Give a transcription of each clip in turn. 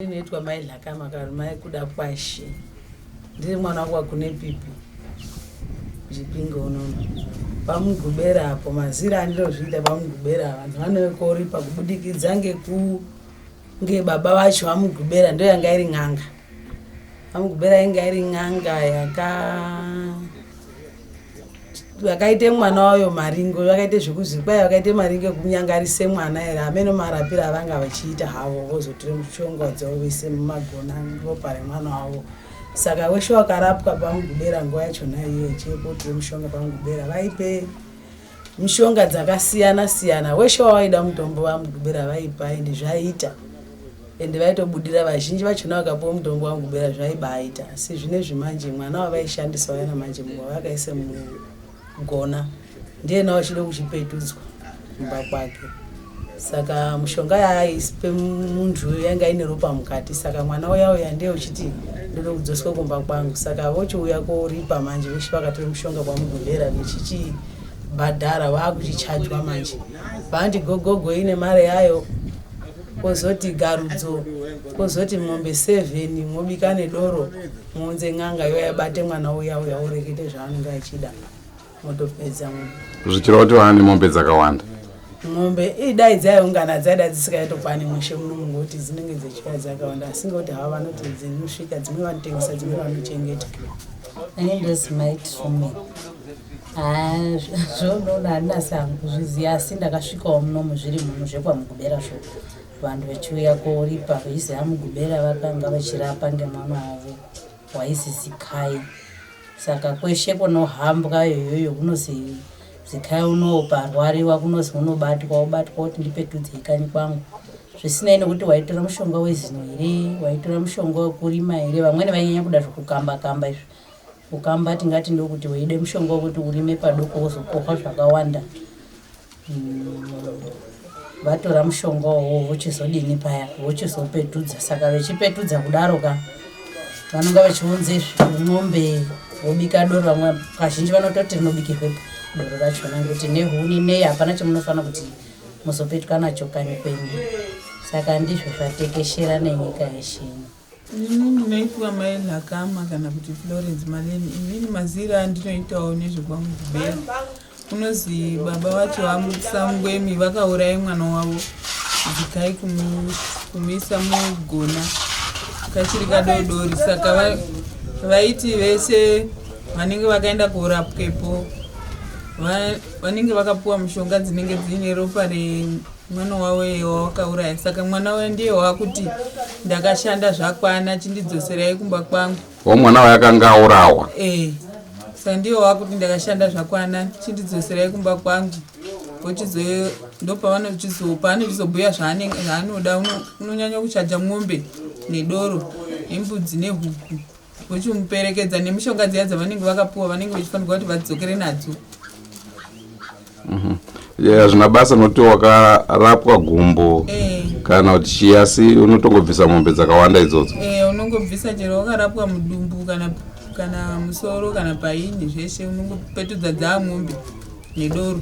Ndinoitwa mai Nhakama kana mai kuda kwashi. Ndiri mwana wa kune pipi. Chipinge unono. Pamugobera apo mazira andinozviita pamugobera vanhu vanouya Oripwa kubudikidza ngebaba vacho vamugobera ndo yanga iri n'anga. Vamugobera inga iri n'anga yakaite mwana wayo maringo, yakaite zvekuzi kwai yakaite maringo ekunyangarise mwana ere amene marapira avanga vachiita havo vozotora mushonga dzavo vese mumagona ropa remwana wavo. Saka weshe wakarapwa pamugobera nguva yachona iyoyo chekotora mushonga pamugobera vaipe mishonga dzakasiyana siyana. Weshe wawaida mutombo wamugobera vaipa ende zvaiita. Ende vaitobudira vazhinji vachona vakapuwa mutombo wamugobera zvaibaita. Asi zvinezvi manje mwana wavaishandisa yana manje wakaise mugona ndiye nawo chide kuchipetudzwa kumba kwake. Saka mushonga yaispe muntu yanga ine ropa mukati. Saka mwana uya ndiye uchiti ndode kudzoswa kumba kwangu. Saka vochiuya Oripwa manje veshe vakatora mushonga pamugobera vechichibhadhara vakuchichajwa manje. Bhandi gogogo ine mare yayo. Kozoti garudzo, kozoti mombe 7 mobika nedoro muunze n'anga yoyabate mwana uya urekete zvaanenge achida motopedza munhu. Zvichira kuti vane mombe dzakawanda. Mombe idai dzaiungana dzaida dzisingaitokwane mweshe muno ngoti dzinenge dzichika dzakawanda asi ngoti hava vanoti dzinosvika dzimwe vanotengesa dzimwe vanochengeta. This might for me. Zvonona handina sangu kuzviziva asi ndakasvikawo muno muzviri munhu zvepamugobera zvo. Vanhu vachiuya Oripwa veiziva mugobera vakanga vachirapa ngemwana wavo waizi Zikai. Saka kweshe kunohambwa iyoyo kunozi Zikai unoparwariwa kunozi unobatwa kuti ndipetudzei kanyi kwangu. Zvisinei nekuti waitora mushonga wezino here, waitora mushonga wekurima here. Vamweni vainyanya kuda zvokukamba izvi. Kukamba tingati ndokuti weide mushonga wekuti urime padoko wozokohwa zvakawanda. Vatora mushonga wowo vochizodini paya vochizopetudza. Saka vechipetudza kudaro vanonga vachiunze mombe vobika doro. Vamwe kazhinji vanototi rinobikirwe doro rachona ngekuti nehuni nei hapana chamunofana kuti muzopetwa nacho kanyi kwenyu. Saka ndizvo zvatekeshera nenyika yeshe. Ndinoitwa mai Nhakama kana kuti Florence Maleni. Inini mazira andinoitawo nezvepamugobera. Kunozi baba vacho vamusangwemi vakauraya mwana wavo Zikai kumisa mugona kachiri kadodori. Saka vaiti vese vanenge vakaenda kurapwepo vanenge vakapuwa mushonga dzinenge dzine ropa remwana wavo wavakauraya. Saka mwana wavo ndiye wakuti ndakashanda zvakwana chindidzoserai kumba kwangu. Mwana wayakanga aurawa. Saka ndiye wakuti ndakashanda zvakwana chindidzoserai kumba kwangu. Paanozobhuya zvaanoda unonyanya kuchaja mombe nedoro nembudzi nehuku vochimuperekedza nemishonga dziya dzavanenge vakapuwa vanenge vachifanirwa kuti vadzokere nadzo. Zvina basa noti wakarapwa gumbo kana kuti chiyasi unotongobvisa mombe dzakawanda idzodzo. Unongobvisa chero wakarapwa mudumbu kana musoro kana paini zveshe unongopetudza dzaa mombe nedoro.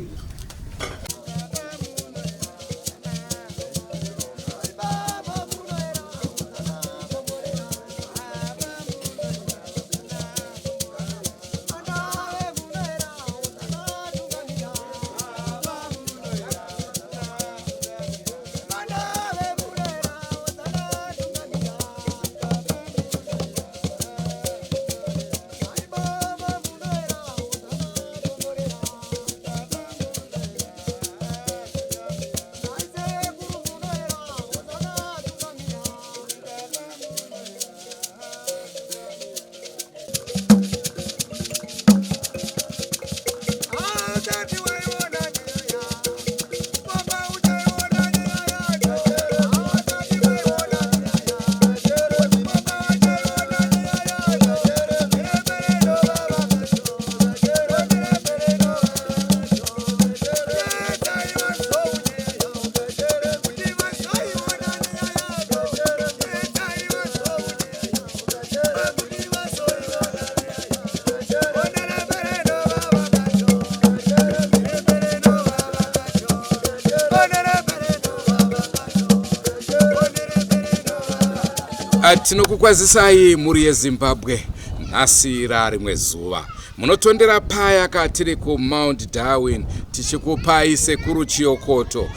Tinokukwazisai muri yeZimbabwe nhasi rimwe zuva. Munotondera paya katiri ku Mount Darwin tichikupai sekuru Chiokoto.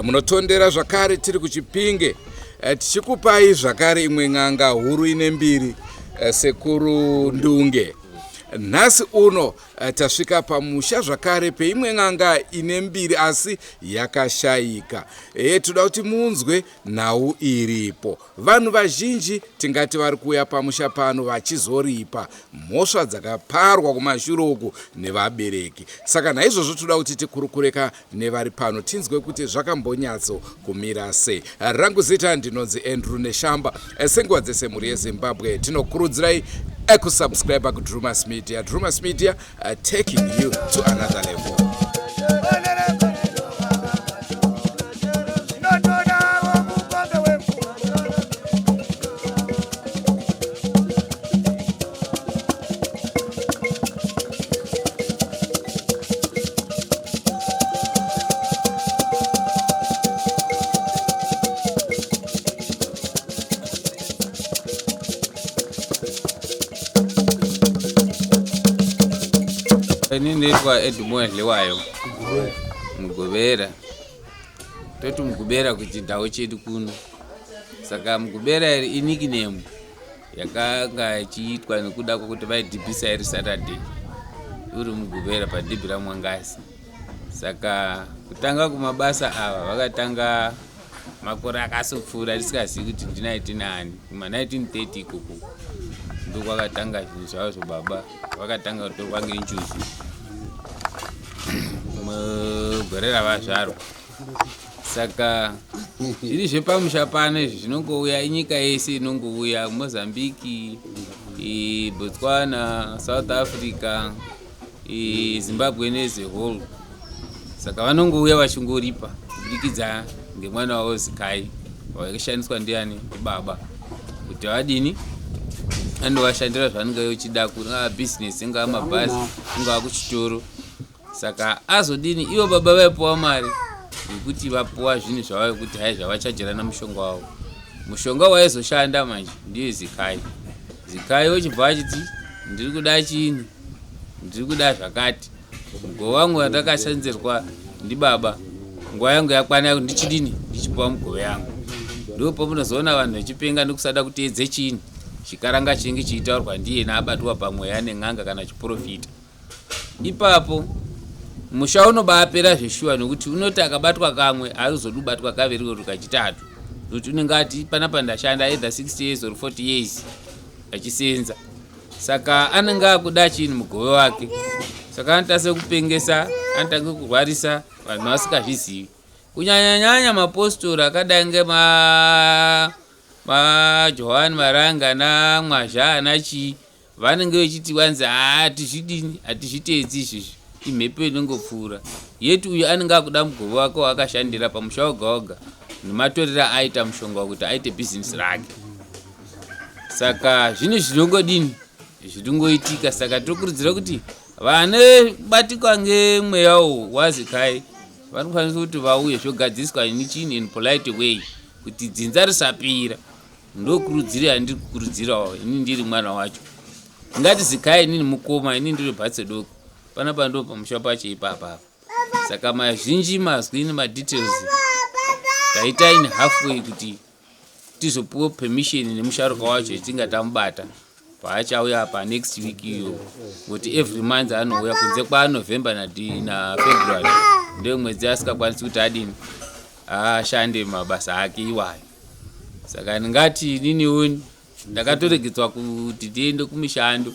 Munotondera zvakare tiri ku Chipinge tichikupai zvakare imwe n'anga huru ine mbiri sekuru Ndunge. Nhasi uno tasvika pamusha zvakare peimwe n'anga ine mbiri asi yakashayika. Toda kuti munzwe nhau iripo. Vanhu vazhinji tingati vari kuuya pamusha pano vachizoripa mhosva dzakaparwa kumashure uku nevabereki. Saka naizvozvo toda kuti tikurukureka nevari pano tinzwe kuti zvakambonyatso kumira sei. Rangu zita ndinonzi Andrew Neshamba. Senguva dzese muri yeZimbabwe tinokurudzirai kusubscribe ku Drewmas Media. Drewmas Media taking you to another level. Ninoitwa Edmund Wayo mugobera toti mugobera kuti ndau chedu kuno. Saka mugobera nickname yakanga ichiitwa nekuda kwokuti vaidhibhisa iri Saturday uri mugobera padhibhi raMwangasi. Saka kutanga kumabasa ava vakatanga makore akasopfuura tisingazivi kuti ndinaiti nani. Kuma 1930 ikoko ndokwakatanga zvinhu zvavo zvobaba vakatanga kutorwa ngenjuzi mugore ravazvarwa. Saka zviri zvepamusha pano izvi zvinongouya inyika yese inongouya Mozambique, Botswana, South Africa, Zimbabwe neze whole. Saka vanongouya vachingoripa kubudikidza ngemwana wavo Zikai wakashandiswa ndiani ibaba kuti vadini andovashandira zvanenge yochida kunga business inga mabhazi inga kuchitoro. Saka azodini ivo baba vaipuwa mari yekuti vapuwa zvinhu zvavo kuti hai zvavachajerana mushonga wavo. Mushonga waizoshanda manje ndiye Zikai. Zikai ochibva achiti ndiri kuda chini, ndiri kuda zvakati. Mugove wangu wandakashanzirwa ndibaba nguva yangu yakwana ndichidini ndichipuwa mugove yangu. Ndipo munozoona vanhu vachipenga nekusada kuteedze chini chikaranga chingi chiitaurwa ndiye naabatwa pamweya nen'anga kana chiprofita. Ipapo musha unobapera zveshuwa nekuti unoti akabatwa kamwe haazodubatwa kaviri kana kachitatu. Nokuti unenge ati panapa ndashanda either 60 years or 40 years achisenza. Saka anenge akuda chini mugove wake. Saka anotase kupengesa, anotange kurwarisa vanhu vasikazvizivi. Kunyanyanyanya mapostori akadai Johani Maranga naMwazha nachi vanenge vechiti wanzi hatizviteedzi izvizvi imhepo inongopfuura. Yetu uyu anenge akuda mugove wake waakashandira pamusha woga nematorera aita mushonga wekuti aite bhizinesi rake. Saka zvino zvinongodini zvinongoitika. Saka tokurudzira kuti vanobatikwa ngemweya waZikai vanofanira kuti vauye zvogadziswa nechini in polite way kuti dzinza risapira. Ndokurudzira handiri kukurudzirawo ini ndiri mwana wacho. Ngati Zikai inini mukoma ini ndiri bhatso doko panapa ndo pamusha pacho ipapa. Saka mazhinji mazwi nemadetails taita in halfway kuti tizopuwa permission nemusharuka wacho tingatamubata paachauya pa next week iyo kuti every month anouya kunze kwaNovember na February ndio mwedzi asikakwanisi kuti adini ashande mabasa ake iwayo. Saka ndingati niniwo ndakatoregedzwa kuti tiende kumishando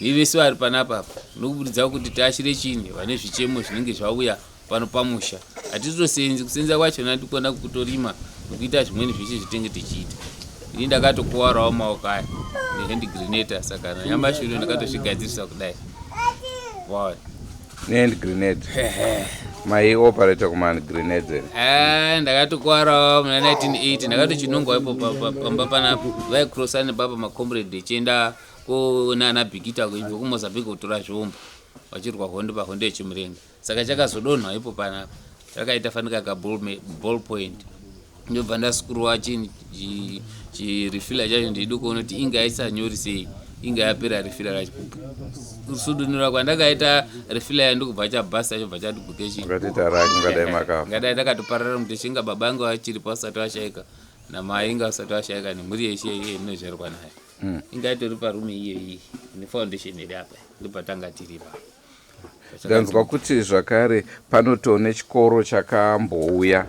nevese vari panapa nokuburidza kuti tiashire chini vane zvichemo zvinenge zvauya pano pamusha. Hatitosenzi kusenza kwachona ndikona kutorima nokuita zvimweni zveshe zvitenge tichiita. Ini ndakatokuwarawo maoko aya nehand grenade. Saka nyamashi uno ndakatozvigadzirisa kudai. Wow. Hand grenade. Mai operator kuma grenade. Ndakatokuwarawo muna 1980 ndakatochinongwa ipo pamba panapa vaikrossa nebaba macomrade chienda konana Bigita kuibva kuMozambique kutora zvombo vachirwa hondo pahondo yechimurenga. Saka chakazodonhwa ipo panapa chakaita fanika ka ball point ndobva ndasikuruwa chirifila chacho ndiri kuona kuti inga yaisanyori sei, inga yapera rifila racho. Kusudunura kwandakaita rifila yandokubva chabhasi chacho bva chaduplicate ngadai takatoparara kuti chinga baba anga vachiripo vasati vashaika namai inga vasati vashaika nemhuri yeshe inozvarwa nayo. Inga itori parume iyoyi nefoundation iri apa ndobva tanga tiripa. Ndanzwa kuti zvakare panotone chikoro chakambouya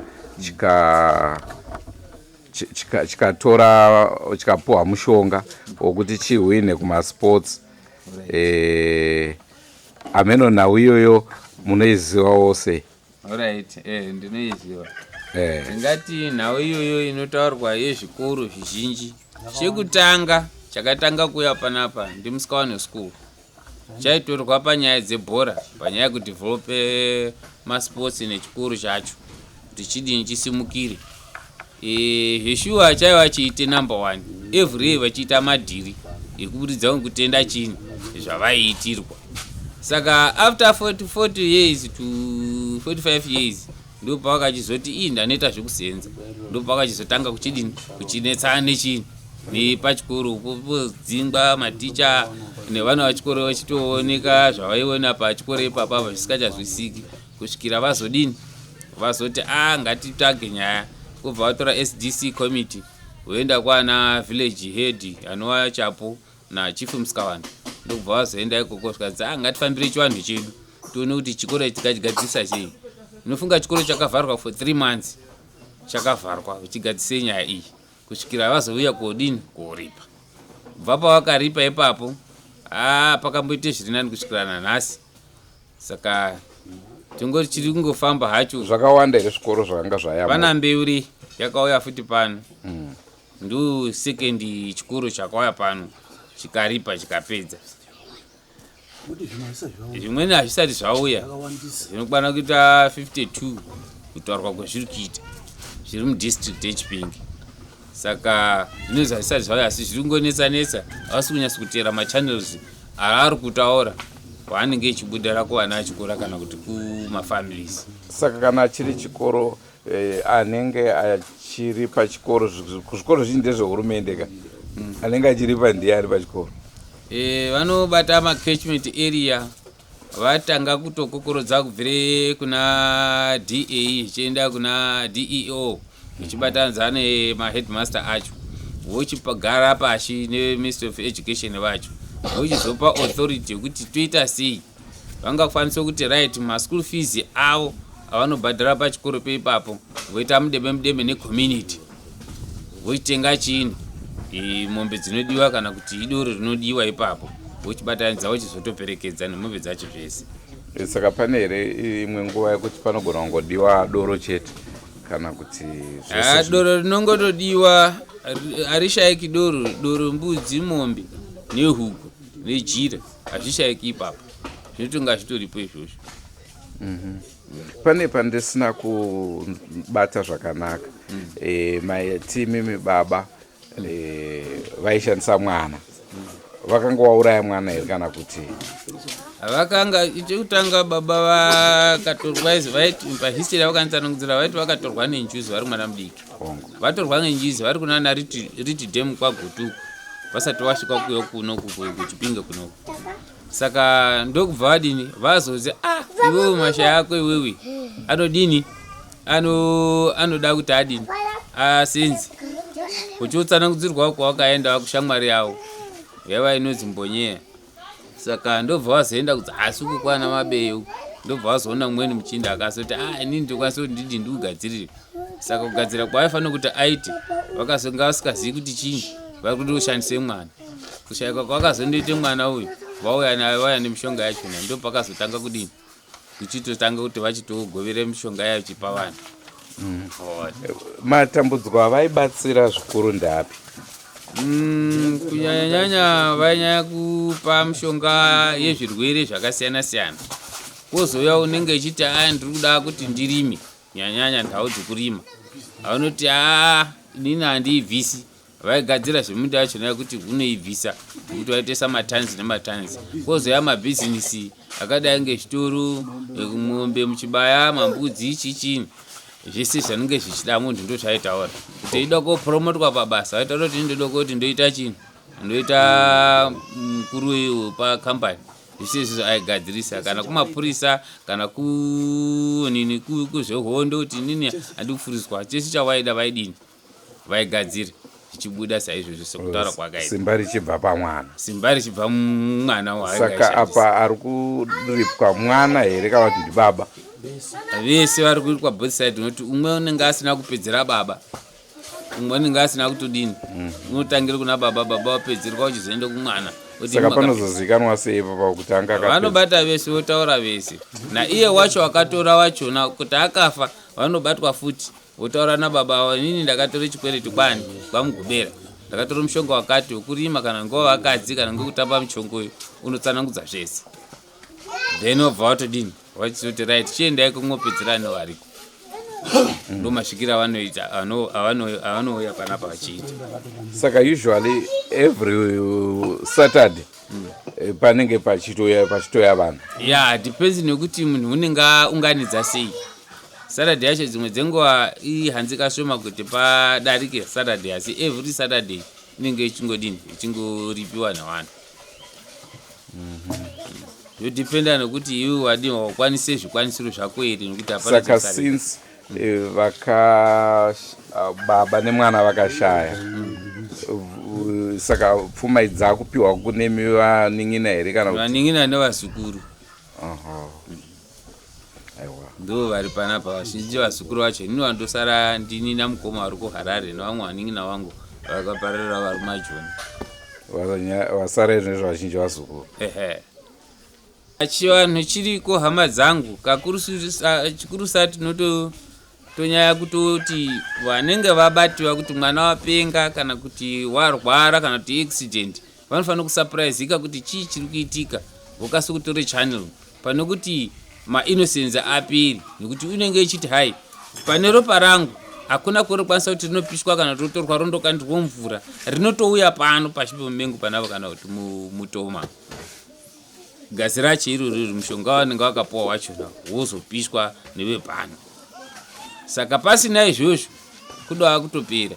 chikatora chikapuwa mushonga wokuti chihwine kumasports. Ameno nhau iyoyo munoiziva wose? Alright, ndinoiziva. Ngati nhau iyoyo inotaurwa yezvikoro zvizhinji. Chekutanga chakatanga kuya panapa ndimusikawano school. Chaitorwa panyaya dzebhora, panyaya kudevelope masports nechikoro chacho kuti chidini chisimukire. Zveshuwa chaiva chiite number 1 every day vachiita madhiri ekuburidza kutenda chinhu zvavaiitirwa. Saka after 40 years to 45 years ndo pavakachizoti ndanoita zvekusenza, ndo pavakachizotanga kuchidini kuchinetsana nechinhu nepachikoro dzingwa maticha nevana vachikoro vachitooneka zvavaiona pachikoro ipapa zvisikachazwisiki kusvikira vazodini vazoti ngatitsvage nyaya kubva vatora SDC committee voenda kwana village head anova chapo nachief musikawanda ndokubva vazoenda ikoko zvikadzi ngatifambire chivanhu chedu tione kuti chikoro tikachigadzisa sei. Inofunga chikoro chakavharwa for 3 months chakavharwa uchigadzise nyaya iyi kusvikira vazouya kodini koripa. Kubva pavakaripa ipapo pakamboite zvirinani kusvikira nanhasi. Saka tingoti chiri kungofamba hacho. Zvakawanda ere zvikoro zvakanga zvayamba? Pana Mbeuri yakauya futi pano. Ndo second chikoro chakauya pano chikaripa chikapedza. Zvimweni hazvisati zvauya zvinokwana kuita 52 kutaurwa kwezviri kuita zviri mudistrict yeChipinge. Saka zvinonzi hazvisati zvauya asi zviri kungonetsa havasi kunyasa kuteera machannels ari kutaura kwaanenge echibudira kuvana vachikora kana kuti kumafamilies. Saka kana chiri chikoro anenge achiri pachikoro, kuzvikoro zvinji ndezvehurumende ka anenge achiripa ndiani pachikoro? Vanobata macatchment area vatanga kutokokorodza kubvire kuna DA ichienda kuna DEO ichibatanidza nemaheadmaster acho vochigara pashi neministry of education vacho vochizopa authority yekuti toita sei vangakwanisa kuti right maschool fees avo avanobhadhara pachikoro peipapo voita mudeme necommunity vochitenga chinhu mombe dzinodiwa kana kuti idoro rinodiwa ipapo vochibatanidza vochizotoperekedza nemombe dzacho zvese. Saka pane here imwe nguva yekuti panogona kungodiwa doro chete kana kuti doro rinongotodiwa harishayiki doro mbudzi mombe nehuku nejira hazvishayiki ipapo zvinotonga zvitoripo izvozvo. Pane pandisina kubata zvakanaka matimi baba vaishandisa mwana vakanga vauraya mwana here kana kuti vakanga chekutanga baba vakatorwa pahistory yavakanitsanongudzira vaiti vakatorwa nenjuzi vari mwana mudiki vatorwa nenjuzi vari kunana riti dam kwagutuku vasati vasvika kuyo kuno kuchipinge kunoku. Saka ndokubva vadini vazozi iwewe mashaya ako iwewe anodini anoda kuti adini asenzi uchiutsanangudzirwa kwawakaenda kushamwari yavo yava inonzi mbonyeya. Saka ndobva vazoenda kuti uku kwana mabeyu ndobva vazoona mumweni muchinda akazoti inini ndokwanisa kuti ndidi ndikugadzirire. Saka kugadzira kwaifanira kuti aite vakazonga vasingazivi kuti chinyi vari kuti ushandise mwana kushaika kwakazondoite mwana uyu vauya nemishonga yachona ndo pakazotanga kudini kuchitotanga kuti vachitogovere mishonga yayo chipa vanhu. Matambudziko avaibatsira zvikuru ndapi? Kunyanya vainyanya kupa mishonga yezvirwere zvakasiyana siyana. Kozoya unenge echiti ndiri kuda kuti ndirime nyanya ndau dzokurima vanoti inini handiibvisi vaigadzira zvemunda yachona yekuti unoibvisa kuti vaitesa matanzi nematanzi. Kozoya mabhizinisi akadai ngezvitoro, mombe muchibaya, mambudzi chichini zvese zvanenge zvichida munhu ndo zvaitaura kuti ida kupromotwa pabasa aitaura kuti ndoda kuti ndoita chinhu ndoita mukuru pakambani zvese izvo aigadzirisa kana kumapurisa kana kunini kuzvehondo kuti nini handi kufuriswa chese chawaida vaidini vaigadzira zvichibuda saizvozvo sekutaura kwakaita simba richibva pamwana simba richibva mumwana saka apa ari kuripwa mwana here kana kuti ndibaba vese vari kuitwa both side nokuti umwe unenge asina kupedzera baba umwe unenge asina kutodini unotangira kuna baba wapedzerwa uchizoenda kumwana saka panozozikanwa sei papa kuti anga vanobata vese votaura vese naiye wacho akatora wachona kuti akafa vanobatwa futi votaura nababa nini ndakatora chikwereti kwani kwamugobera ndakatora mushonga wakati wokurima kana nguva vakadzi kana ngekutamba muchongoyo unotsanangudza zvese then obva watodini wachizoti right chiendai kumwopedzerano variko ndo masvikira avanoita avanouya panapa vachiita saka usually every Saturday panenge pachitoya vanhu depends nekuti munhu unenge aunganidza sei Saturday yacho dzimwe dzenguva ihanzi kashoma kuti padarike Saturday asi every Saturday inenge ichingodini ichingoripiwa navanhu yodependa nokuti iwe wadini wakwanise zvikwanisiro zvako here nokuti saka since baba nemwana vakashaya saka pfuma idzi dzakupiwa kune vaning'ina here kana vaning'ina nevazukuru ndo vari panapa vazhinji vazukuru vacho nini vandosara ndini namukoma vari kuharare nevamwe vaning'ina vangu vakapararira vari majoni vasara izvo vazhinji vazukuru chivanhu chiriko hama dzangu chikuru sati tonyaya kutoti vanenge vabatiwa kuti mwana wapenga kana kuti warwara kana kuti accident vanofanira kusurpriseka kuti chii chiri kuitika vokasi kutore channel pane kuti mainnocense aperi nekuti unenge ichiti hai pane ropa rangu hakuna kurikwanisa kuti rinopishwa kana rotorwa rondokandirwa mvura rinotouya pano pashi pemumengo panavo kana kuti mutoma gazi racho iroro mushonga wanenge wakapuwa wachona wozopishwa nevepano saka pasina izvozvo kuda kutopera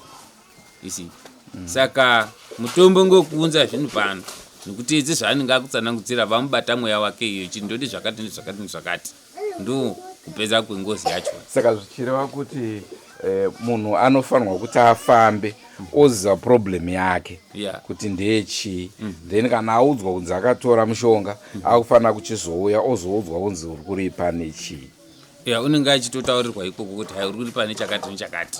isi saka mutombo ngokuunza zvinhu pano nekuti idzi zvaanenge akutsanangudzira vamubata mweya wake iyo chindodi zvakati nezvakati nezvakati ndo kupedza kwengozi yacho saka zvichireva kuti munhu anofanirwa kuti afambe oziva problem yake kuti ndechii then kana audzwa kunzi akatora mushonga akufanira kuchizouya ozoudzwa kunzi uri kuripa nechii unenge achitotaurirwa ikoko kuti hai uri kuripa nechakati nechakati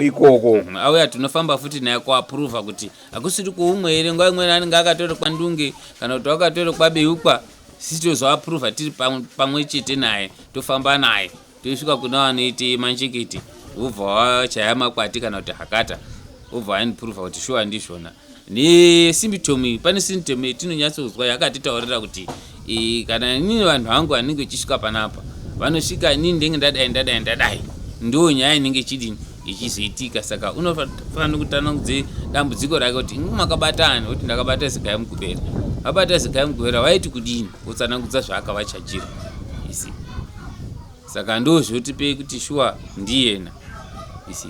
ikoko auya tinofamba futi naye kuapruvha kuti hakusiri kuumwe here nguva imweni anenge akatora kwandunge kana kuti wakatora kwabeukwa sisi tozoapruvha tiri pamwe chete naye tofamba naye tosvika kuna vanoite mancheketi ubva wachaya makwati kana kuti hakata ubva ainipruvha kuti shuwa ndizvona nesymptom pane symptom yatinonyatsozwa yakatitaurira kuti kana nini vanhu vangu vanenge vachisvika panapa vanosvika nini ndenge ndadai ndo nyaya inenge ichidini ichizoitika saka unofanira kutanangudze dambudziko rake kuti makabatani kuti ndakabata zigai mugobera vabata zigai mugobera vaiti kudini utsanangudza zvaakavachajira isi saka ndo zvotipe kuti shuwa ndiyena isi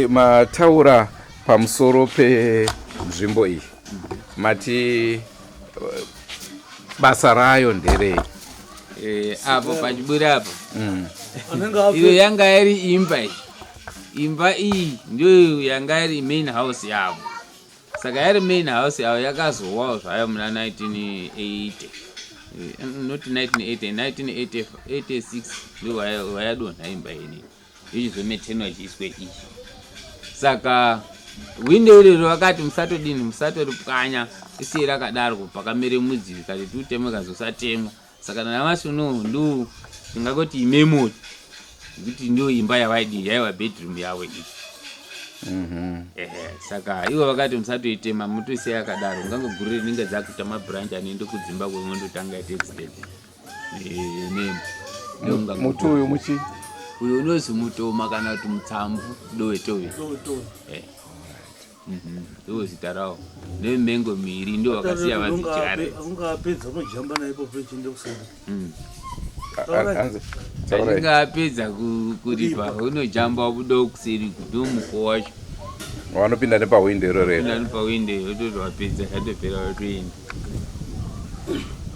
mataura pamusoro penzvimbo iyi mati basa rayo nderei apo pachiburi apo iyo yanga iri imba iyi ndiyo yanga iri main house yavo saka yari main house yavo yakazowawo zvayo muna 1980 not 1980 1986 ndo vayadonha imba ini ichizometenwa ichiiswe iyi saka windo irero vakati musatodini musatoripwanya isiri rakadaro pakamere mudzi kati tiuteme kazosatemwa saka nanyamashi unowu ndo tingakoti imemory kuti ndo imba yavaidi yaiva bedroom yavo iyi saka ivo vakati musatoitema mutoise yakadaro ungangogurire ninge dzakuita mabranch anoende kudzimba kwemondotanga accident muti uyu muchi uyu unozi mutoma kana kuti mutsamvu dowetove ndo zita rawo nemengo miri ndo vakasiya vadzichare ungapedza unojamba naipo pechinde kuseri achinge apedza kuripa unojamba buda kuseri kuti umuko wacho wanopinda nepahwinde irorero pinda nepahwinde yototi wapedza yatopera watoenda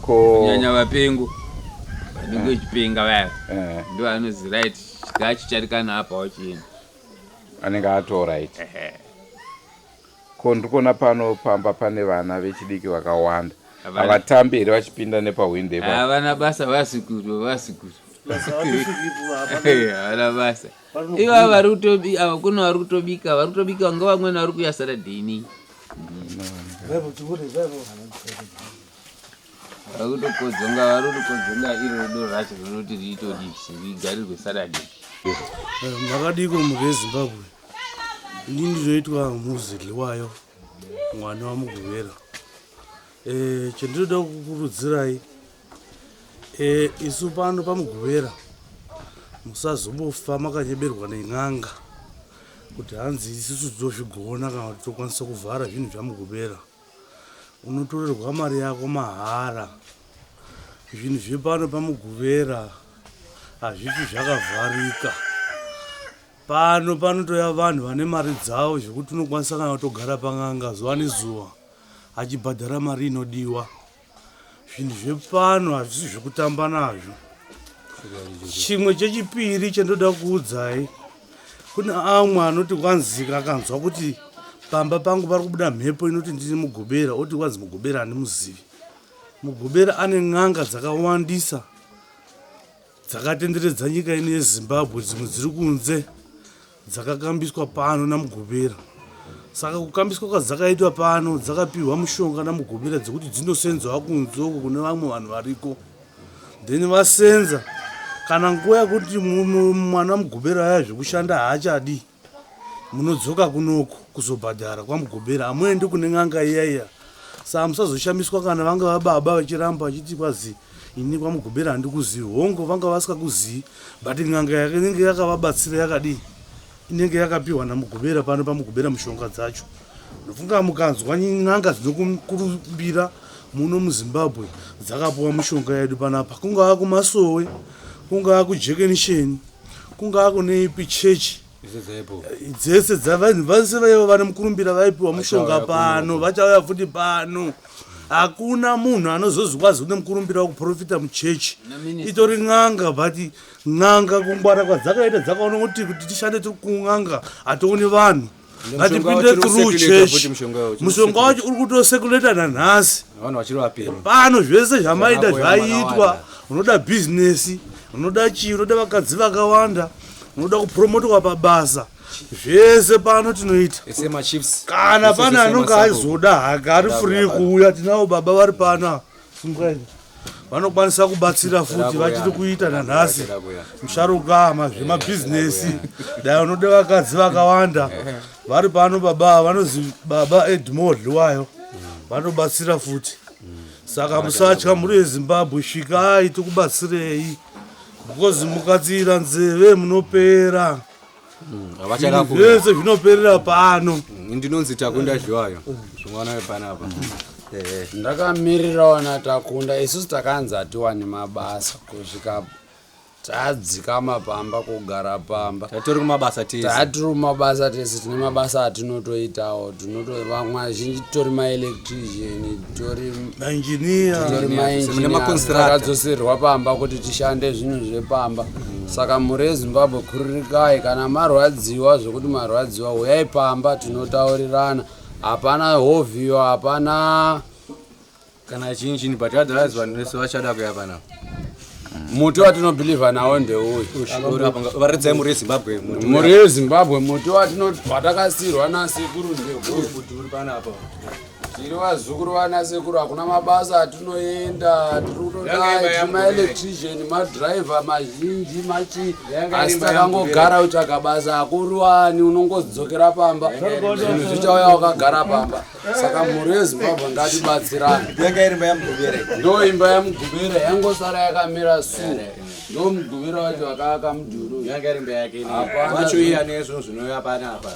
kunyanya vapengo vanenge vachipenga vaya ndo anozi right chikachicharikana apa wachienda anenge atorit. Ko ndikuona pano pamba pane vana vechidiki vakawanda avatambi here vachipinda nepahwinde havana basa vasikuru havana basa iva vari kutobika kuna vari kutobika vanga vamweni vari kuya saradhini vari kutokodzonga iro rudo racho rinoti riitodisi rigarirwe saradhini. Makadiko muke Zimbabwe ini ndizoitwa muzili Wayo mwana wa Mugobelo. Chendinoda kukurudzirai isu pano paMugobelo musazobofa makanyeberwa nen'anga kuti hanzi isusu tozvigona kana kuti tokwanisa kuvhara zvinhu zvaMugobelo. Unotorerwa mari yako mahara. Zvinhu zvepano paMugobelo hazvisi zvakavharika. Pano panotoya vanhu vane mari dzavo zvekuti unokwanisa kana kutogara pan'anga zuva nezuva achibhadhara mari inodiwa. Zvinhu zvepano hazvisi zvekutamba nazvo. Chimwe chechipiri chendoda kuudzai, kune amwe anoti kwanzika akanzwa kuti pamba pangu pari kubuda mhepo inoti ndiri Mugobelo, oti kwanzi Mugobelo handimuzivi. Mugobelo ane n'anga dzakawandisa dzakatenderedza nyika ino yeZimbabwe, dzimwe dziri kunze dzakakambiswa pano naMugobelo. Saka kukambiswa kwadzakaitwa pano dzakapiwa mushonga naMugobelo dzekuti dzinosenzwa kunze uko kune vamwe vanhu variko. Then vasenza kana nguva yakuti mwana Mugobelo aya zvekushanda haachadi, munodzoka kunoko kuzobhadhara kwaMugobelo, hamuendi kune n'anga iyaiya. Saka musazoshamiswa kana vanga vababa vachiramba vachiti kwazi ini kwaMugobelo handikuzivi. Hongo vanga vasingakuzivi, but n'anga yake inenge yakavabatsira yakadi, inenge yakapiwa naMugobelo pano paMugobelo mushonga dzacho. Ndofunga mukanzwa n'anga dzinokurumbira muno muZimbabwe dzakapiwa mushonga yedu panapa, kungava kuMasowe, kungava kuJekenisheni, kungava kune ipi chechi dzese dzavanhu vose vaivo vane mukurumbira vaipiwa mushonga pano, vachauya futi pano. Hakuna munhu anozozvikwazi kune mukurumbira wekuprofita muchechi. Itori n'anga, but n'anga kungwara kwadzakaita dzakaona kuti tishande tiri kun'anga hationi vanhu ngatipinde through chechi. Mushonga wacho uri kutosekuleta nanhasi pano. Zvese zvamaita zvaitwa, unoda bhizinesi, unoda chii, unoda vakadzi vakawanda, unoda kupromotwa pabasa, zvese pano tinoita. Kana pane anonge aizoda haka ari free kuuya, tinavo baba vari pano vanokwanisa kubatsira futi vachiri kuita nanhasi. Musharuka zvemabhizinesi, dai unoda vakadzi vakawanda vari pano baba vanozi baba Edmond Wayo vanobatsira futi. Saka musatya muri veZimbabwe, svikai tikubatsirei, because mukatsira nzeve munopera. Zvese zvinoperera pano. Ndinonzi Takunda Zviwayo zvimwana panapa. Ndakamirirawo naTakunda, isusu takanzi hatiwani mabasa kusvika tadzika mapamba kugara pamba. Tatori kumabasa tese. Tatiri kumabasa tese, tine mabasa atinotoitawo. Vamwe vazhinji tori maelectrician, tori maengineer takadzoserwa pamba kuti tishande zvinhu zvepamba. Saka muri veZimbabwe kuririkai, kana marwadziwa zvokuti marwadziwa uyai pamba tinotaurirana. Hapana hovhiwa, hapana kana chinji, but otherwise vanhu vese vachada kuya panapa. Muti watinobhilivha nawo ndeuyu. Varedzai muri veZimbabwe. Muri veZimbabwe muti watakasirwa nasekuru ndeuyu. Uri panapa. Tiri vazukuru vanasekuru, hakuna mabasa atinoenda, tiri kutodai maelectrician, madhiraivha mazhinji machi, asi takangogara kutsvaga basa hakuruwani, unongodzokera pamba, zvinhu zvichauya wakagara pamba. Saka muri veZimbabwe ngatibatsirane. Yanga iri imba yaMugobelo. Ndo imba yaMugobelo yangosara yakamira su. Ndo Mugobelo wacho wakaaka mudhuri. Yanga iri imba yake ini. Wacho iye ane zvinhu zvinoya panapa.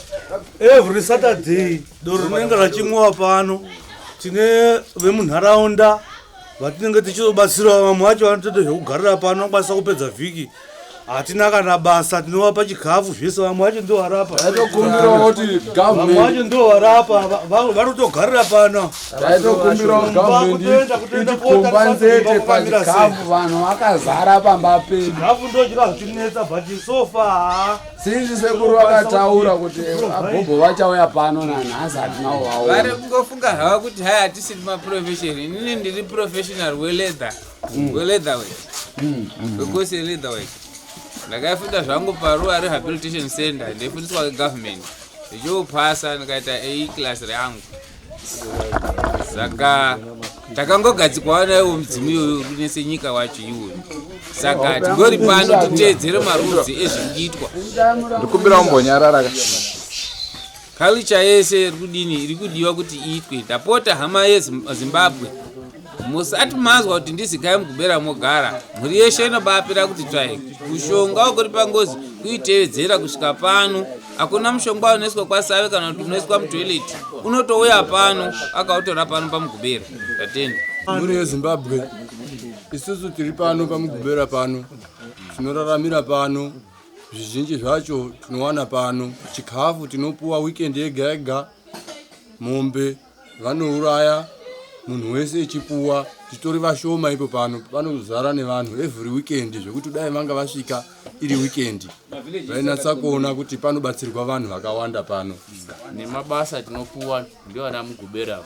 Every Saturday doro rinenge rachimwiwa pano. Tine vemunharaunda vatinenge tichizobatsira vamwe vacho vanotoita zvekugarira pano vakwanisa kupedza vhiki hatina kana basa tinovapa chikafu zvese vamwe vacho ndo varapa taitokumbirawo kuti vamwe vacho ndo varapa vanotogarira pano taitokumbirawo gavhumendi itikomba nzete pachikafu vanhu vakazara pamba pedu chikafu ndo chikazotinetsa but sofa sinzi sekuru vakataura kuti abhobho vachauya pano nanhasi hatinawo waona vari kungofunga hava kuti hai hatisiri maprofession inini ndiri professional weleather work wekose leather work ndakafunda zvangu paruwa rehabilitation center ndaifundiswa kegovernment ndichiopasa ndikaita a class rangu saka takangogadzikwawo naiwo mudzimu iyoyo unese nyika wacho iwoyo saka tingori pano titeedzere marudzi ezvikuitwa ndikumbira umbonyarara culture yese iri kudiwa kuti iitwe ndapota hama yezimbabwe musati mazwa kuti ndizikai mugubera mogara mhuri yeshe inobapira kuti tsvaike kushonga ukuri pangozi kuitevedzera kusvika pano hakuna mushonga unoiswa kwasave kana kuti unoiswa mutoileti unotouya pano akautora pano pamugubera tatenda mhuri yezimbabwe isusu tiri pano pamugubera pano tinoraramira pano zvizhinji zvacho tinowana pano chikafu tinopuwa weekend yega yega mombe vanouraya munhu wese echipuwa titori vashoma ipo pano panozara nevanhu every weekend zvekuti dai vanga vasvika iri weekend vainatsa kuona kuti panobatsirwa vanhu vakawanda pano nemabasa tinopuwa ndio ana mugubera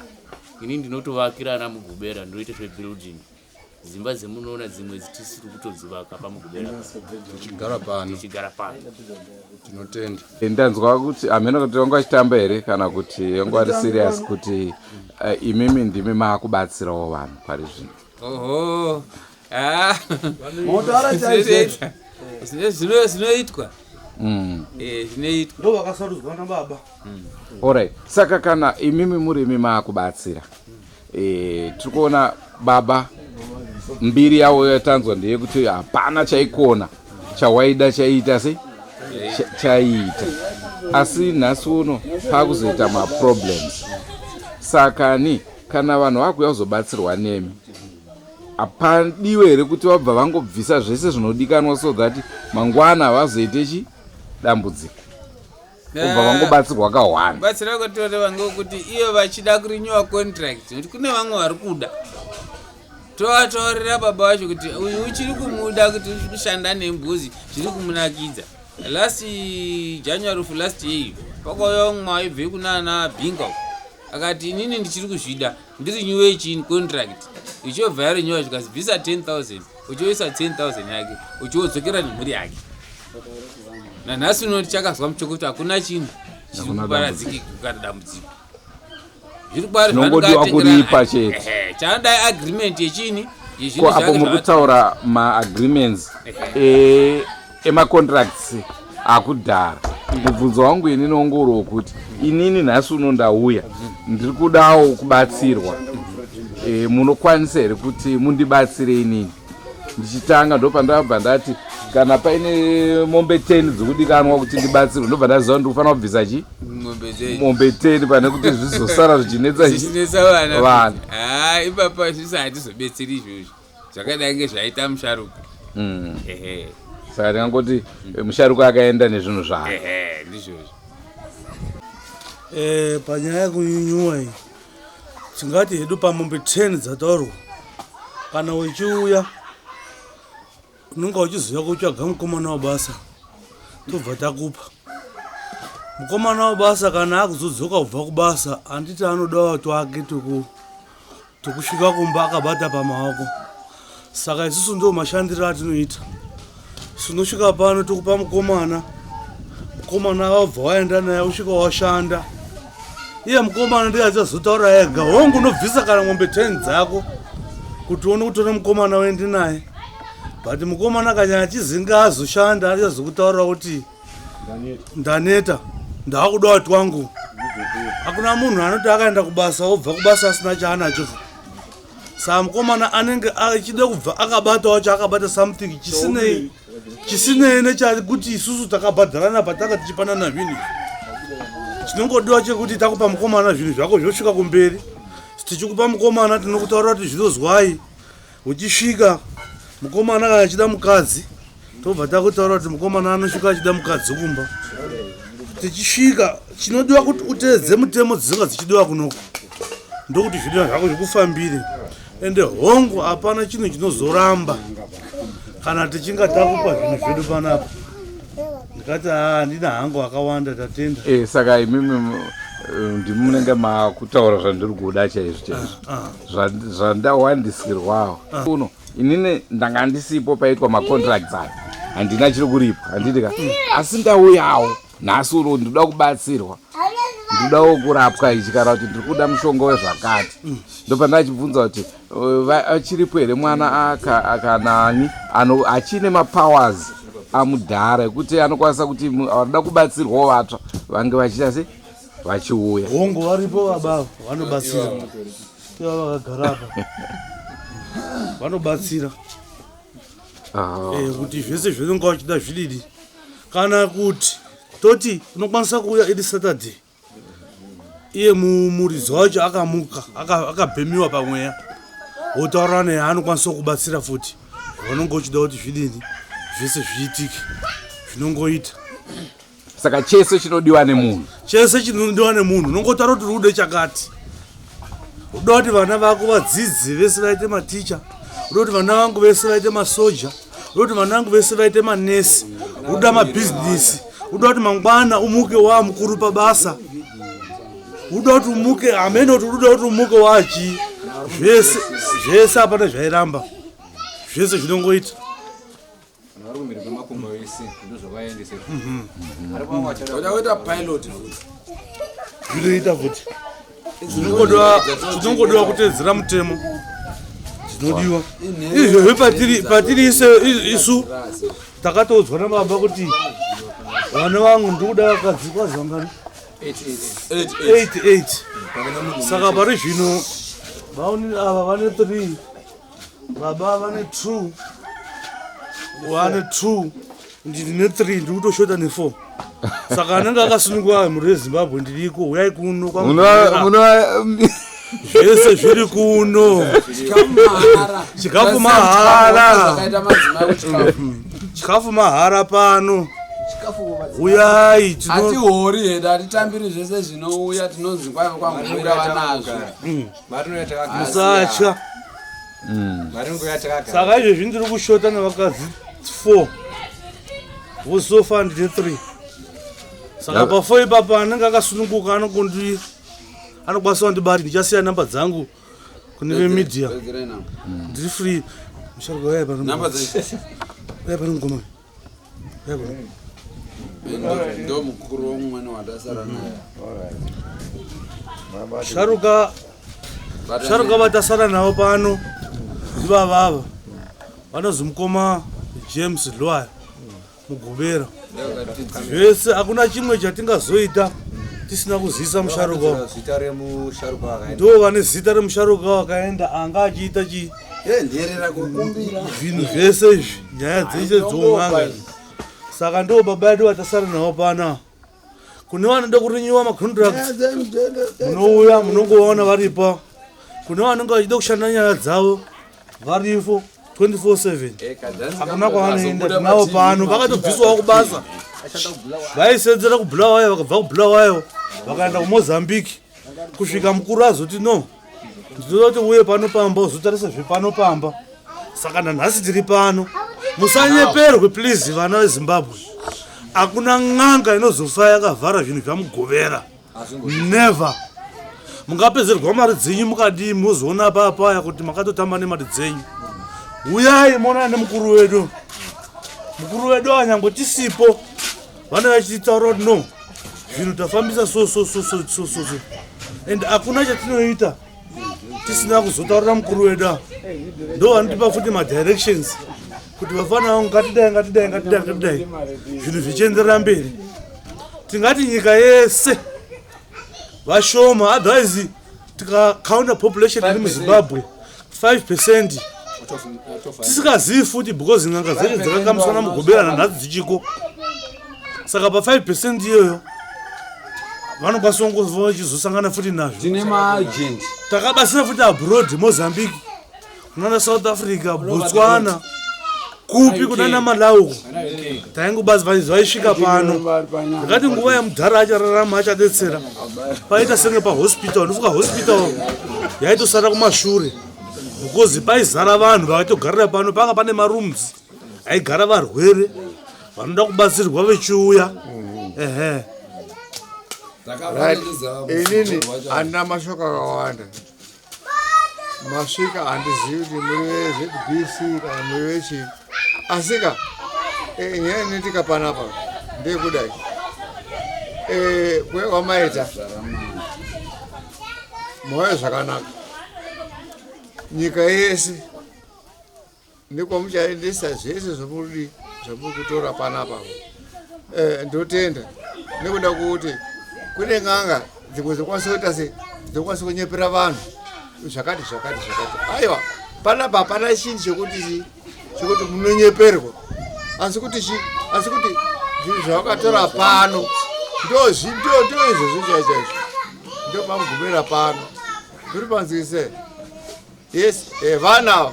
ini ndinotovakira ana mugubera ndoite zvebuilding zimba dzemunoona dzimwe dzitisiri kutodzivaka pamugubera tichigara pano tinotenda ndanzwa kuti hamena kuti wangu achitamba here kana kuti wangu ari serious kuti imimi ndimi maakubatsirawo vanhu pari zvino oho zvinoitwa zvinoitwa ndo vakasarudzwa nababa alright saka kana imimi muri imi maakubatsira tiri kuona baba mbiri yavo yatanzwa ndeyekuti hapana chaikona chawaida chaiita se chaiita asi nhasi uno paakuzoita maproblems sakani kana vanhu vakuya kuzobatsirwa nemi hapadiwe here kuti vabva vangobvisa zvese zvinodikanwa so that mangwana havazoite chi dambudziko kubva vangobatsirwa kahwana batsira kutoreva ngokuti iyo vachida kurinyowa contract kuti kune vamwe vari kuda tovataurira baba vacho kuti uyu uchiri kumuda kuti kushanda nembuzi chiri kumunakidza last January for last year pakauya umwe aibve kunana bingo akati inini ndichiri kuzvida ndirinyuwe chini contract ichobva yarinyowa zvikazibvisa 10,000 uchoisa 10,000 yake uchiwodzokera nemhuri yake nanhasi uno tichakazwa muchoko kuti hakuna chinhu chiri kuparadziki kukata dambudziko zviri kwari nongodiwa kuripa chete chandai agreement yechini ko apo muri kutaura maagreements emacontracts akudhara mubvunzo wangu ini nongorowo kuti inini nhasi uno ndauya ndiri kudawo kubatsirwa munokwanisa here kuti mundibatsire inini ndichitanga ndopandabva ndati kana paine mombe 10 dzikudikanwa kuti ndibatsirwe ndobva ndaziva ndikufanira kubvisa chi mombe 10 pane kuti zvizosara zvichinetsa vanhu ipapa zvisi hatizobetseri izvozvo zvakadai ngezvaita musharuka saka ndingangoti musharuka akaenda nezvinhu zvavo ndizvozvo panyaya yekunyunyuwa iyi tingati hedu pamombe 10 dzataurwa kana uchiuya unonga uchiziva kutsvaga mukomana wabasa tobva takupa mukomana wabasa kana akuzodzoka kubva kubasa handiti anodawo twake tokusvika kumba akabata pamaoko saka isusu ndo mashandiro atinoita sinosvika pano tokupa mukomana wabva waenda naye usvika washanda iye mukomana ndiye achazotaura ega hongu unobvisa kana mombe 10 dzako kuti uone kutora mukomana wendi naye but mukomana kanya achizinga azoshanda achazokutaura kuti ndaneta ndakudawo twangu hakuna munhu anoti akaenda kubasa obva kubasa asina chaanacho saka mukomana anenge achida kubva akabatawo chaakabata something chisinei nechekuti isusu takabhadharana patanga tichipanana zvinhu chinongodiwa chekuti takupa mukomana zvinhu zvako zvosvika kumberi tichikupa mukomana tinokutaura kuti zvinozwai uchisvika mukomana kana achida mukadzi tobva takutaura kuti mukomana anosvika achida mukadzi kumba. Tichisvika chinodiwa kuti utedze mutemo dzinonga dzichidiwa kunoko ndokuti zvinhu zvako zvikufambire. Ende hongu hapana chinhu chinozoramba kana tichinga takupa zvinhu zvedu panapa. Ndikati handina hangu akawanda tatenda. Saka imimi ndimunenge makutaura zvandiri kuda chaizvo zvandawandisirwawo uno inini ndanga ndisipo paitwa macontracts aya handina chiri kuripa handidika asi ndauyawo nhasi uno ndinoda kubatsirwa ndodawo kurapwa ichi kana kuti ndiri kuda mushonga wezvakati ndopandachibvunza kuti achiripo here mwana akanani achine mapowers amudhara ekuti anokwanisa kuti vanoda kubatsirwawo vatsva vange vachiita se vachiuya hongo varipo vabava vanobatsira vakagara apa vanobatsira kuti zvese zvinonga vachida zvididi kana kuti toti unokwanisa kuuya iri Saturday iye muridzi wacho akamuka akabhemiwa pamweya wotaura naye anokwanisa kubatsira futi vanonga uchida kuti zvidini zvese zviitike zvinongoita. Saka chese chinodiwa nemunhu unongotaura kuti ude chakati. Unoda kuti vana vako vadzidze vese vaite maticha, unoda kuti vana vangu vese vaite masoja, unoda kuti vana vangu vese vaite manesi, unoda mabhizinesi, unoda kuti mangwana umuke wa mukuru pabasa, unoda kuti umuke amene kuti unoda kuti umuke wachi zvese apana zvairamba zvese zvinongoita. Zvinoita futi zvinongodwa kutedzera mutemo zvinodiwa izvozvo patiri isu takatoudzwa nababa kuti vana vangu ndikuda vakadzi kwazangani 88 saka pari zvino vaoni ava vane 3 baba vane 2 wane 2 ndine 3 ndikutoshota ne4 saka anenge akasunungwa muri weZimbabwe ndiriko uyai kuno zvese zviri kuno chikafu mahara pano uyai hatihori heda hatitambiri zvese zvinouya tinonzi kwanguvira vanazvo musatya saka izvezvi ndiri kushota nevakadzi 4 vosofa ndine 3 saka pa4 ipapa anenge akasununguka anokwanisa kundibati ndichasiya namba dzangu kune vemedia ndiri free musharuka uyai pano mugoma ndo mukuru womumwene wadasara naye sharuka vatasara navo pano ndivavava vanozi mukoma James Lwaya Mugobera. Zvese hakuna chimwe chatingazoita tisina kuzisa musharuka. Ndo vane zita remusharuka wakaenda anga achiita nderera kukumbira zvinhu zvese izvi nyaya dzeshe dzomanga. Saka ndo baba edu vatasara navo pana. Kune vanoda kurinyiwa macontracts munouya munongovaona varipo. Kune vanenge vachida kushanda nyaya dzavo varifo 24/7. Hakuna kwavanoenda tinavo pano vakatobviswawo kubasa. Vaisedzera kuBulawayo vakabva kuBulawayo vakaenda kuMozambique kusvika mukuru azoti no ndinoda kuti uye pano pamba uzotarisa zvepano pamba. Saka nanhasi tiri pano. Musanyeperwe please vana veZimbabwe. Hakuna n'anga inozofa yakavhara zvinhu zvamugobera. Never. Mungapedzerwa mari dzenyu mukadii muzoona papaya kuti makatotamba nemari dzenyu. Uyai mona nemukuru wedu. Mukuru wedu anyangotisipo. Vana vachitaura kuti no zvinhu tafambisa so. And hakuna chatinoita tisina kuzotaurira mukuru wedu. Ndo vanotipa futi madirections kuti vafana vangu ngatidai zvinhu zvichienderera mberi. Tingati nyika yese vashoma otherwise tikacounter population iri muZimbabwe 5% tisikazivi futi because n'anga dzedu dzakakambiswa naMugobera nanhasi dzichiko. Saka pa 5% iyoyo vanokwanisa kungova vachizosangana futi nazvo. Tine maagent takabasira futi abroad Mozambique kunana South Africa, Botswana, kupi kunana Malawi. Taingu bazi vaisvika pano. Ngati nguva yamudhara achararama achadetsera. Paita senge pahospital, ndofuka hospital yaitosara kumashure. Because paizara vanhu vakaitogarira pano panga pane marooms. Aigara varwere vanoda kubatsirwa vechiuya. Ehe. Inini andina mashoko akawanda. Masvika handizivi kuti muri weZBC kana muri wechi. Asika nyaya inoitika panapa ndeyekudai. Kuye kwamaita mauya zvakanaka. Nyika yese ndikwamuchaendesa zvese zvomuri kutora panapa. Ndotenda nekuda kuti kune n'anga dzimwe dzokwanisa kuita se dzokwanisa kunyepera vanhu zvakati. Aiwa panapa hapana chinhu chekuti munonyeperwa. Asi kuti zvinhu zvavakatora pano ndo izvozvo chaizvo. Ndo pamugumira pano. Tiri panzwise. Yes, vana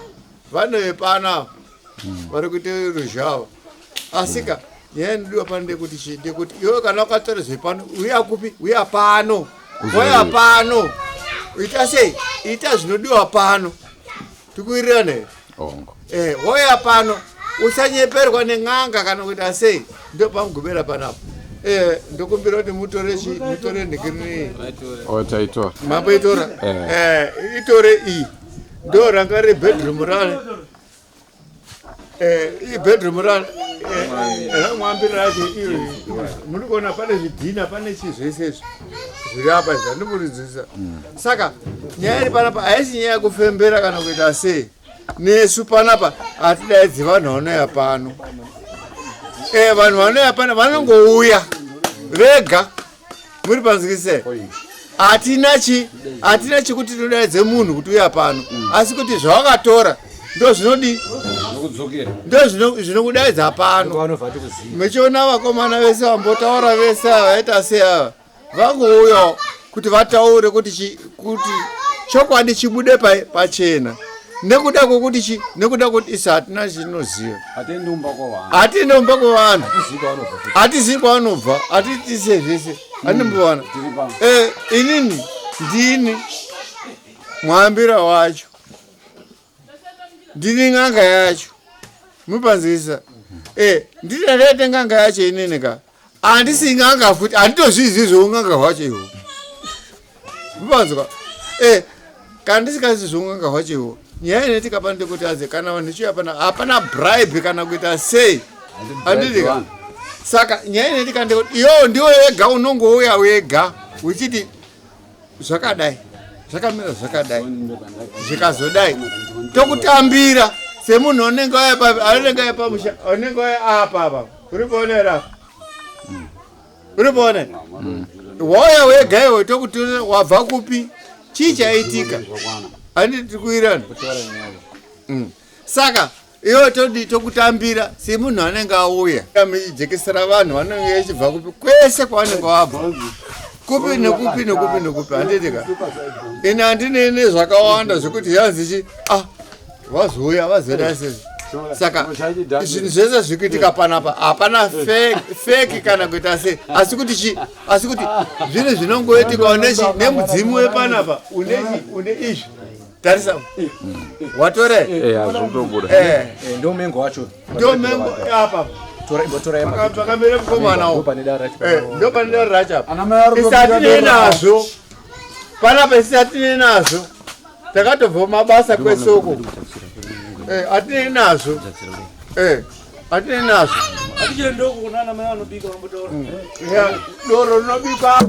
vepana vari kuita ruzhava. Asika nyaya inodiwa pano ndekuti iwe kana ukatora zvepano uya kupi? Uya pano. Uya pano. Ita sei? Ita zvinodiwa pano. Tikuwirirana here? Uya pano. Usanyeperwa nen'anga kana kuita sei? Ndo pamugumira panapa. Ndokumbira kuti mutore ndikirini. Taitora. Mamboitora? Itore iyi. Ndo ranga bedroom rane. Bedroom rane. Mwambira racho iyo. Muri kuona pane zvidhina pane chizvese zviri apa zvandimuridzisa. Saka nyaya iri panapa haisi nyaya yekufembera kana kuita sei. Nesu panapa hatidaidzi vanhu vanouya pano. Vanhu vanouya pano vanongouya vega. Muri panzwise. Hatina chikuti tinodaidze munhu kuti uya pano. Asi kuti zvawakatora ndo zvinodi ndo zvinokudaidza pano. Mechiona vakomana vese vambotaura vese vaita sei ava vangouya kuti vataure kuti chokwadi chibude pachena. Nekuda kuti isa hatina chinoziva. Hatinomba kuvanhu. Hatizivi kwavanobva. Hatitise zvese. Hatinombowana. Inini ndini mwambira wacho. Ndini n'anga yacho. Mupanzisa. Ndinalete n'anga yacho inini ka. Handisi n'anga futi. Handitozvizivi n'anga wacho iwo. Mupanzika. Kana ndisikazvizivi n'anga wacho iwo. Nyaya inoitika pano ndekuti aze kana vanhu chiuya pana hapana bribe kana kuita sei. Handitika. Saka nyaya inoitika ndekuti iwo ndiwe wega unongouya wega uchiti zvakadai. Zvakamira zvakadai. Zvikazodai. Tokutambira semunhu unenge aya pamusha unenge aya apa. Uri kuonera. Uri kuona? Wauya wega iwe tokutora wabva kupi? Chii chaitika? Handiti kuirana. Saka iwe tokutambira semunhu anenge auya. Jekesera vanhu vanenge vachibva kupi kwese kwavanenge wabva. Kupi nekupi handitika. Ine handinene zvakawanda zvekuti yanzichi vazoda sezvo. Saka zvinhu zvese zvikuitika panapa hapana fake kana kuita sei. Asi kuti zvinhu zvinongoitika nemudzimu wepanapa une izvi. Tarisa. Watore? Ndo mengo wacho. Ndo mengo apa. Pakamira mukomana wo. Ndo pane dare racho apa. Isatine nazo. Panapa isatine nazo. Takatobva mabasa kwesoko. Atine nazo. Atine nazo. Atichile ndoko kunana mai anobika mambotora. Doro rinobika.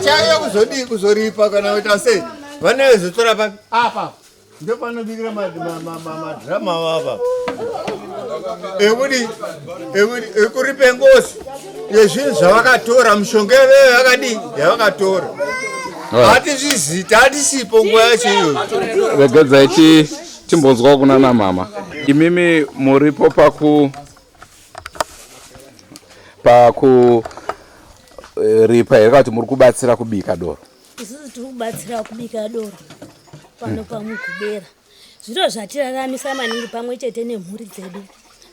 chaiya kuzoripa kana kuita sei vanozotora pa apa ndo panobikira madhirama vapa ekuripe ngozi yezvinhu zvavakatora mishonga iveyo yakadii yavakatora hatizvizita hatisipo nguva yacho iyoyo regedzai timbonzwa kuna namama imimi muripo pakuripa here kuti muri kubatsira kubika doro isusu tiri kubatsira kubika doro pano pamugubera zviro zvatiraramisa maningi pamwe chete nemhuri dzedu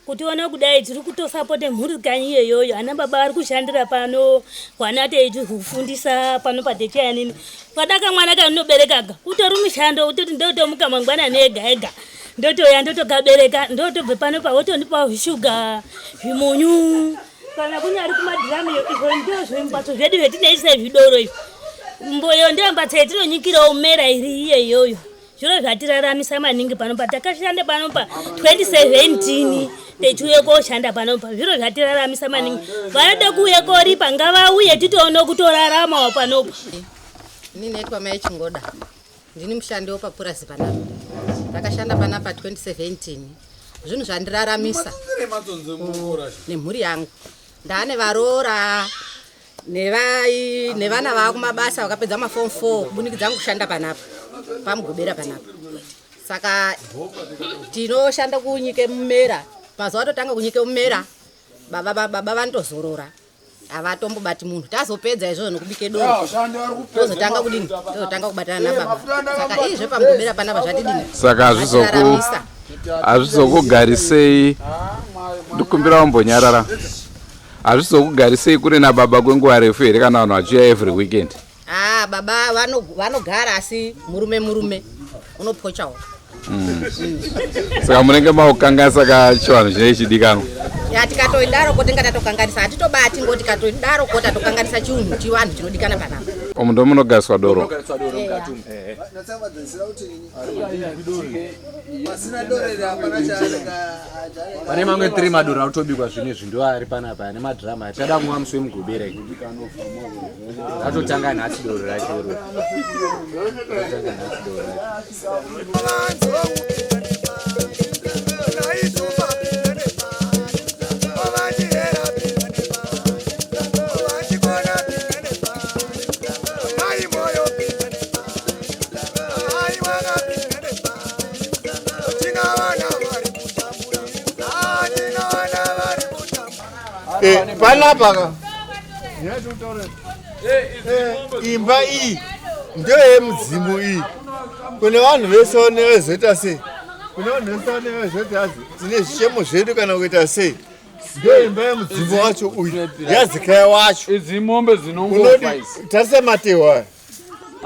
kuti one kudai tiri kutosapote mhuri kanyi iyoyo ana baba vari kushandira pano wana teitihufundisa pano patecheya nini padaka mwana kaninoberekaga utori mushando utoti ndotomuka mangwanani ega ega ndotoya ndotokabereka ndotobve pano pawotondipa zvishuga zvimunyu kana kunyari kumadhiramiyo izvo ndo zvimbatso zvedu zvetinoisa zvidoro izvo mboyo ndiyo mbatso yetinonyikira umera iri iyeyoyo zviro zvatiraramisa maningi panopa takashanda panopa 2017 techiuye koshanda panopa zviro zvatiraramisa maningi vanode kuuye koripa ngavauye titoone kutoraramawo panopa inini naitwa mai chingoda ndini mushandi wopapurazi panapa takashanda panapa 2017 zvinhu zvandiraramisa nemhuri yangu ndaane varora nevana vaakumabasa vakapedza maform 4 kubunikidza kushanda panapa pamugobera panapa saka tinoshanda kunyike mumera mazuva atotanga kunyike mumera baba vanotozorora havatombobati munhu tazopedza izvozvo nokubike doro tozotanga kudini tozotanga kubatana nababa saka izve pamugobera panapa zvatidini saka hazvizokugarisei ndikumbira wambonyarara hazvizokugarisei kuri nababa kwenguva refu here kana vanhu vachiuya every weekend baba vanogara asi murume unopochawo saka munenge maukanganisa kachivanhu chinei chidikanwa tikatoidaroko tinga tatokanganisa hatitobati ngoti katoidaroko tatokanganisa chiunhu chivanhu chinodikana panapa omu ndo munogariswa doro pane mamwe 3 madoro atobikwa zvinezvi ndo ari panapa ane madhirama achada kumwa musi wemugobera atotanga nhasi doro racho panapa imba iyi ndeyemudzimu iyi kune vanhu vese vanevezota sei kune vanhu vese vanevezota tine zvichemo zvedu kana kuita sei ndeimba yemudzimu wacho uyu yazikai wacho idzi mombe dzinongofaisa tasematewa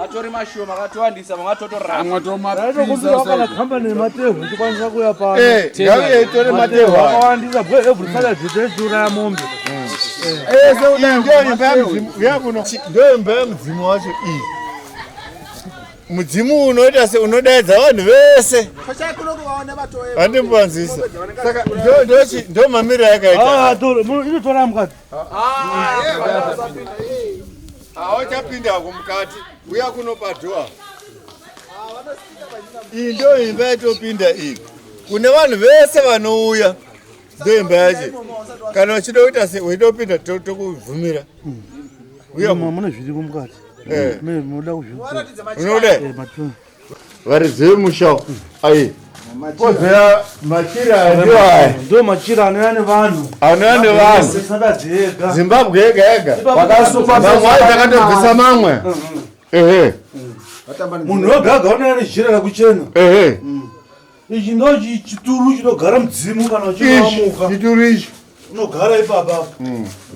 atori mashoma akatowandisa amwe tomapisakana kambani nematehwe tikwanisa kuya pano ngavi yeitore matehwa akawandisa bwe every saturday teisura ya mombe ndoimba yemudzimu wacho iyi mudzimu unoita se unodaidza vanhu vese handimbanzisa saka ndo mamiriro yakaita inotora mukati hauchapindako mukati uya kunopadhoa iyi ndo imba yatopinda iyi kune vanhu vese vanouya ndo imba yacho kana uchida kuita se weitopinda tokubvumira uya mune zviriko mukati unoda unoda varizive musha ai kozeya machira ndo machira anouya nevanhu zimbabwe yega yega mamwe takatobvisa mamwe munhu wegaga unoya nejira rakuchena ichi ndo chituru chinogara mudzimu kana uchiamuka chituru ichi unogara ipapa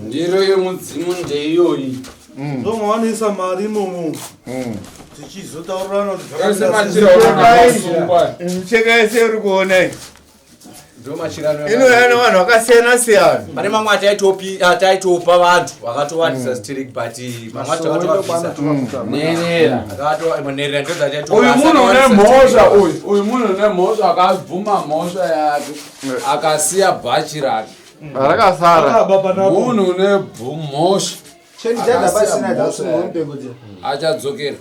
ndiro yemudzimu ndeiyoyi ndomwavanoisa mari imomo tichizotaurirana micheka yese uri kuona inoyana vanhu vakasiyana siyana pane mamwe ataitopa vantu vakatowandisa strict but mamwe acho uyu munhu nemhosva akabvuma mhosva yake akasiya bhachi rake rakasara munhu nebhumhosva achadzokera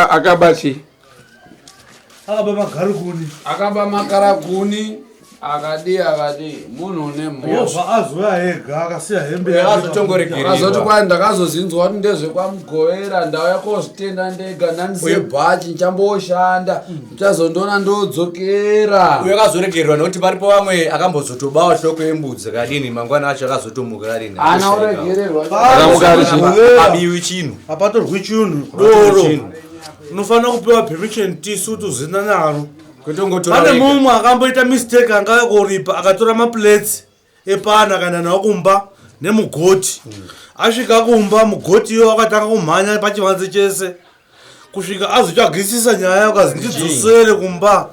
akabachi akaba makaraguni akadi munhu nemhosvaazoti kwai ndakazozinzwa kuti ndezvekwamugovera ndauya kozvitenda ndega ndandise bhachi nchamboshanda uchazondoona ndodzokera uyo akazoregererwa nekuti paripo vamwe akambozotobawa hloko yembudzi kadini mangwana acho akazotomuka kadini ana uregererwa abiwi chinhu apatorwi chinhu doro unofanira kupiwa permission tisu kuti uzina naro pane mumwe akamboita mistake anga Oripwa akatora maplates epana kana nawo kumba nemugoti asvika kumba mugoti iyo akatanga kumhanya pachivanze chese kusvika azochagwisisa nyaya ukazi ndidzosere kumba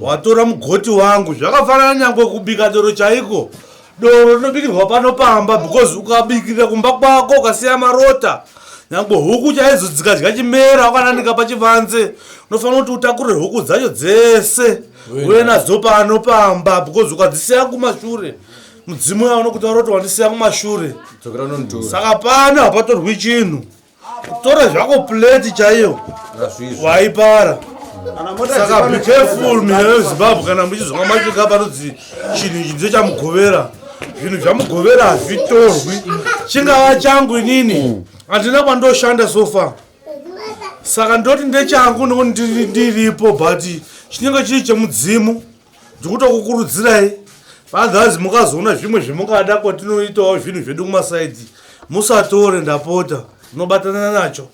watora mugoti wangu zvakafanana nyangwe kubika doro chaiko doro rinobikirwa panopamba because ukabikira kumba kwako ukasiya marota nyangwe huku chaizodzikadya chimera wakananika pachivanze unofanira kuti utakurire huku dzacho dzese uye nadzo panopamba because ukadzisiya kumashure mudzimu yao nokutaura kuti wandisiya kumashure saka pano hapatorwi chinhu tora zvako plate chaiyo waipara saka be careful mina wezimbabwe kana muchizonga masvika panodzi chinhu ichi ndicho chamugovera zvinhu zvamugovera hazvitorwi chingava changu inini handina kwandoshanda sofa saka ndoti ndechangu nokuti ndiripo but chinenge chiri chemudzimu ndikutokukurudzirai otherwise mukazoona zvimwe zvimungada kwatinoitawo zvinhu zvedu kumasaidhi musatore ndapota unobatana nacho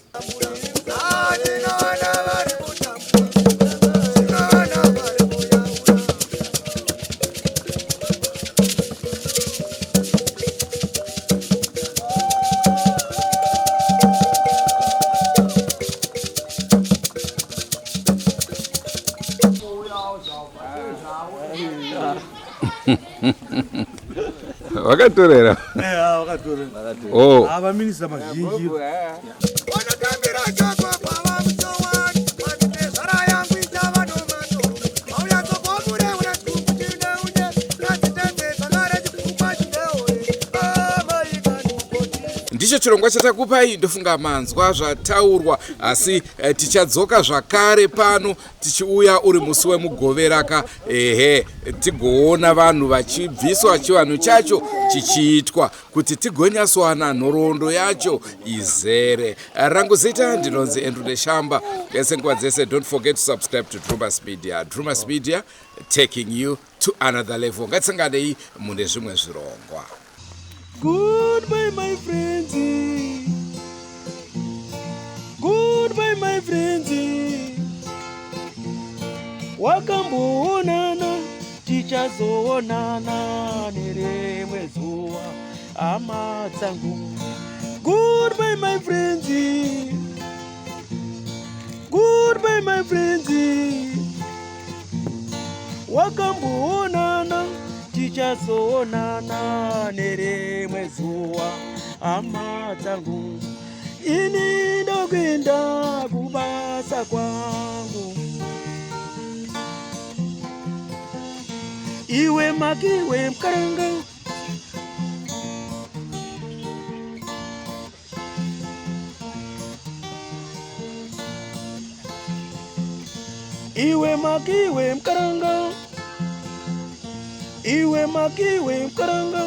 Wakatorera. Wakatorera. Oh. Ava minisa mazhinji. Ndicho chirongwa chatakupai ndofunga manzwa zvataurwa asi tichadzoka zvakare pano tichiuya uri musi wemugoveraka tigoona vanhu vachibviswa chivanhu chacho chichiitwa kuti tigonyaswana nhoroondo yacho izere. Rangu zita ndinonzi Andrew Shamba. Senguva dzese don't forget to subscribe to Drewmas Media. Drewmas Media taking you to another level. Ngatsanganei mune zvimwe zvirongwa. Goodbye, my friends. Goodbye, my friends. Wakamboonana, tichazoonana nerimwe zuva, hama dzangu. Goodbye, my friends. Goodbye, my friends. Wakamboonana, tichazoonana nerimwe zuva, hama dzangu. Ini ndokwenda kubasa kwangu. Iwe makiwe mkaranga. Iwe makiwe mkaranga. Iwe makiwe mkaranga.